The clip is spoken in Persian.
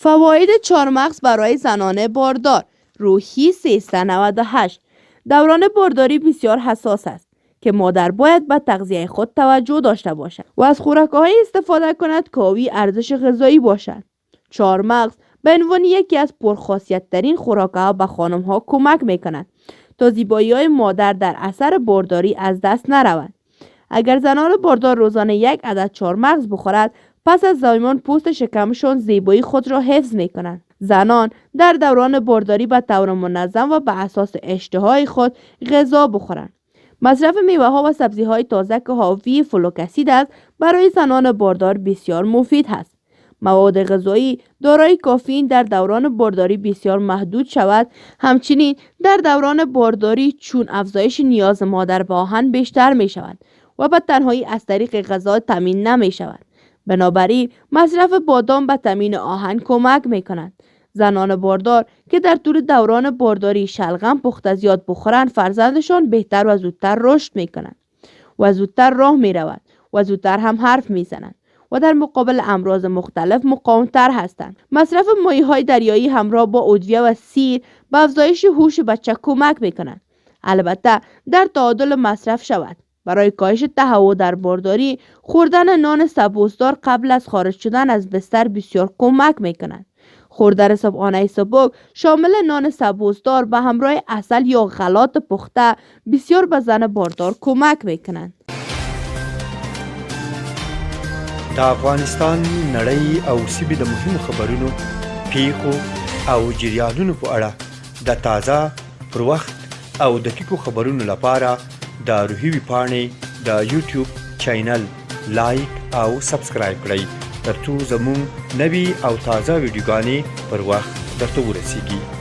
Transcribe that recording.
فواید چهارمغز برای زنان باردار. روحی 398. دوران بارداری بسیار حساس است که مادر باید به تغذیه خود توجه داشته باشد و از خوراک‌هایی استفاده کند که حاوی ارزش غذایی باشند. چهارمغز به عنوان یکی از پرخاصیت‌ترین خوراک‌ها به خانم‌ها کمک می‌کند تا زیبایی‌های مادر در اثر بارداری از دست نرود. اگر زنان باردار روزانه 1 عدد چهارمغز بخورد، پس از زایمان پوست شکمشان زیبایی خود را حفظ می‌کنند. زنان در دوران بارداری به طور منظم و بر اساس اشتهای خود غذا بخورند. مصرف میوه‌ها و سبزی‌های تازه که حاوی فولیک اسید است برای زنان باردار بسیار مفید است. مواد غذایی دارای کافئین در دوران بارداری بسیار محدود شود. همچنین در دوران بارداری چون افزایش نیاز مادر به آهن بیشتر می شود و به تنهایی از طریق غذا تامین نمی شود. بنابراین مصرف بادام به تامین آهن کمک می کند. زنان باردار که در طول دوران بارداری شلغم پخته زیاد بخورند، فرزندشان بهتر و زودتر رشد می کنند و زودتر راه می رود و زودتر هم حرف می زنند و در مقابل امراض مختلف مقاومتر هستند. مصرف ماهی‌های دریایی همراه با ادویه و سیر به افزایش هوش بچه کمک می کنند. البته در تعادل مصرف شود. برای کاهش تهوع در بارداری، خوردن نان سبوسدار قبل از خارج شدن از بستر بسیار کمک می کند. خوردن صبحانه سبک شامل نان سبوسدار به همراه عسل یا غلات پخته بسیار به زن باردار کمک می کنند. د افغانستان نړۍ او سیمې د مهمو خبرونو، پیښو او جریانونو په اړه د تازه، پر وخت او دقیقو خبرونو لپاره د روحي ویبپاڼې د یوټیوب چینل لایک او سبسکرایب کړئ ترڅو زموږ نوي او تازه ویډیوګانې پر وخت درته ورسیږي.